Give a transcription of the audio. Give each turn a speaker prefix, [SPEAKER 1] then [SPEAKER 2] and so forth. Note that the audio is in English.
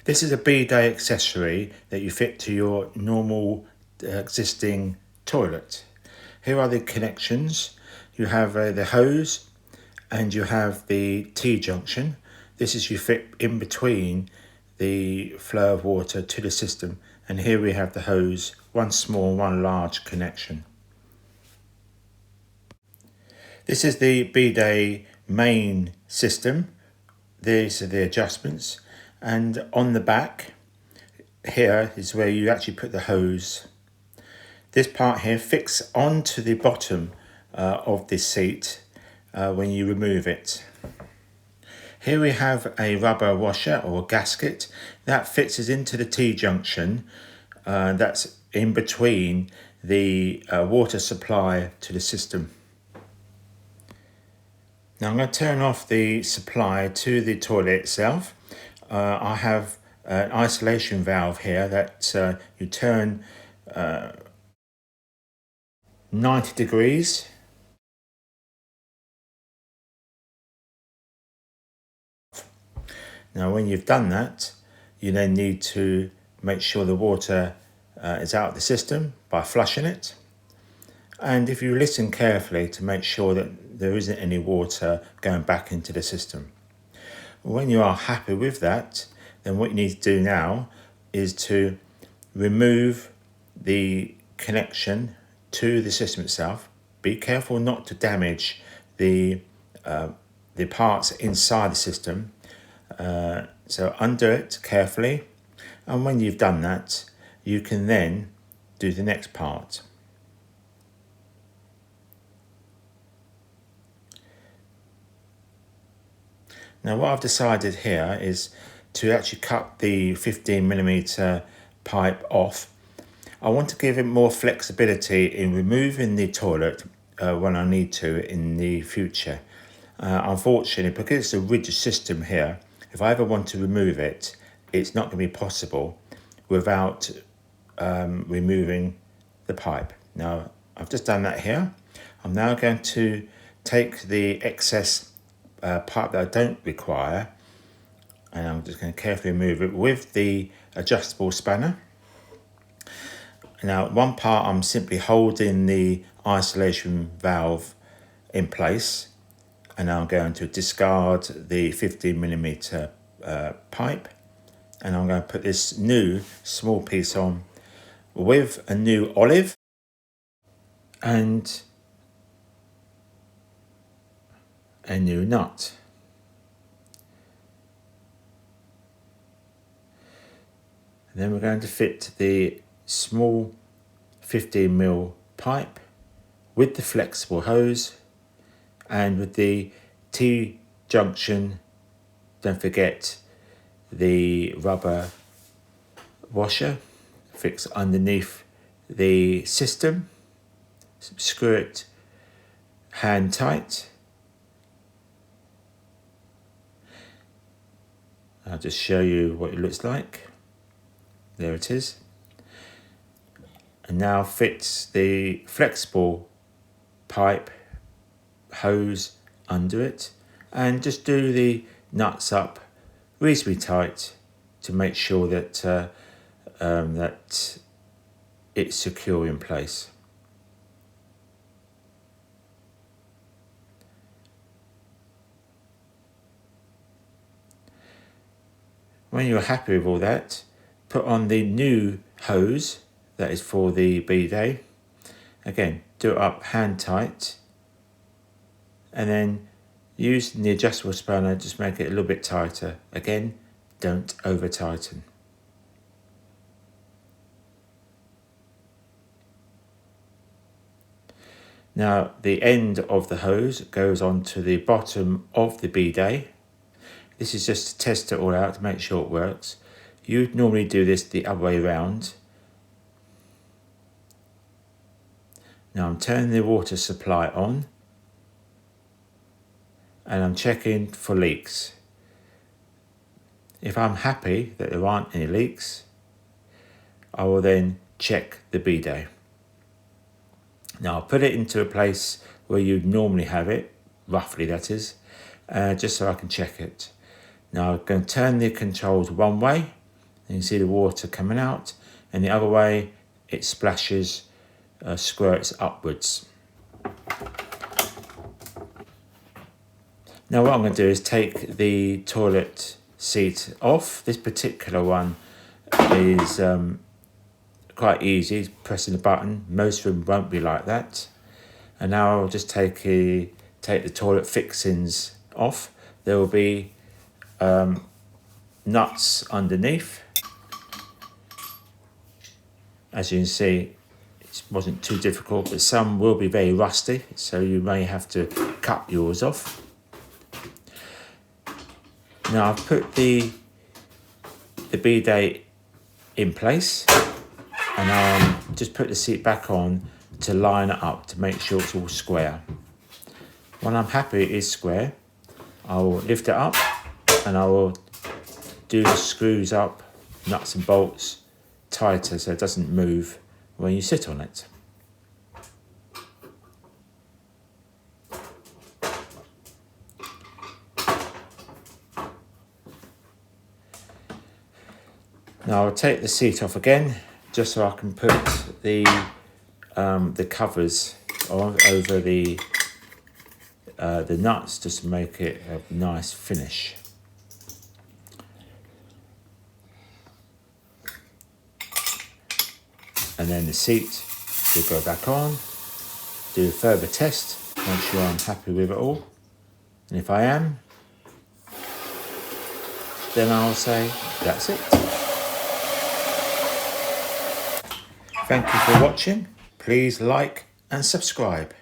[SPEAKER 1] This is a bidet accessory that you fit to your normal existing toilet. Here are the connections. You have the hose and you have the T-junction. This is you fit in between the flow of water to the system. And here we have the hose, one small, one large connection. This is the bidet main system. These are the adjustments. And on the back, here is where you actually put the hose. This part here fixes onto the bottom of this seat when you remove it. Here we have a rubber washer or gasket that fits us into the T-junction that's in between the water supply to the system. Now I'm going to turn off the supply to the toilet itself. I have an isolation valve here that you turn 90 degrees. Now when you've done that, you then need to make sure the water is out of the system by flushing it. And if you listen carefully to make sure that there isn't any water going back into the system. When you are happy with that, then what you need to do now is to remove the connection to the system itself. Be careful not to damage the parts inside the system. So undo it carefully, and when you've done that, you can then do the next part. Now what I've decided here is to actually cut the 15mm pipe off. I want to give it more flexibility in removing the toilet when I need to in the future. Unfortunately, because it's a rigid system here, if I ever want to remove it, it's not going to be possible without removing the pipe. Now, I've just done that here. I'm now going to take the excess pipe that I don't require, and I'm just going to carefully remove it with the adjustable spanner. Now, one part I'm simply holding the isolation valve in place, and I'm going to discard the 15mm pipe, and I'm going to put this new small piece on with a new olive and a new nut. And then we're going to fit the small 15mm pipe with the flexible hose and with the T-junction. Don't forget the rubber washer fix underneath the system. Screw it hand tight. I'll just show you what it looks like. There it is. And now fits the flexible pipe hose under it, and just do the nuts up reasonably tight to make sure that that it's secure in place. When you're happy with all that, put on the new hose that is for the bidet. Again, do it up hand tight, and then using the adjustable spanner, just make it a little bit tighter. Again, don't over tighten. Now the end of the hose goes onto the bottom of the bidet. This is just to test it all out to make sure it works. You'd normally do this the other way around. Now I'm turning the water supply on, and I'm checking for leaks. If I'm happy that there aren't any leaks, I will then check the bidet. Now I'll put it into a place where you'd normally have it, roughly that is, just so I can check it. Now I'm going to turn the controls one way, You can see the water coming out, and the other way it splashes, squirts upwards. Now what I'm going to do is take the toilet seat off. This particular one is quite easy, pressing the button. Most of them won't be like that. And now I'll just take the toilet fixings off. There will be nuts underneath. As you can see, it wasn't too difficult, but some will be very rusty, so you may have to cut yours off. Now I've put the bidet in place, and I'll just put the seat back on to line it up to make sure it's all square. When I'm happy it is square, I will lift it up and I will do the screws up, nuts and bolts, tighter so it doesn't move when you sit on it. Now I'll take the seat off again, just so I can put the covers over the nuts, just to make it a nice finish. And then the seat will go back on, do a further test, make sure I'm happy with it all. And if I am, then I'll say that's it. Thank you for watching. Please like and subscribe.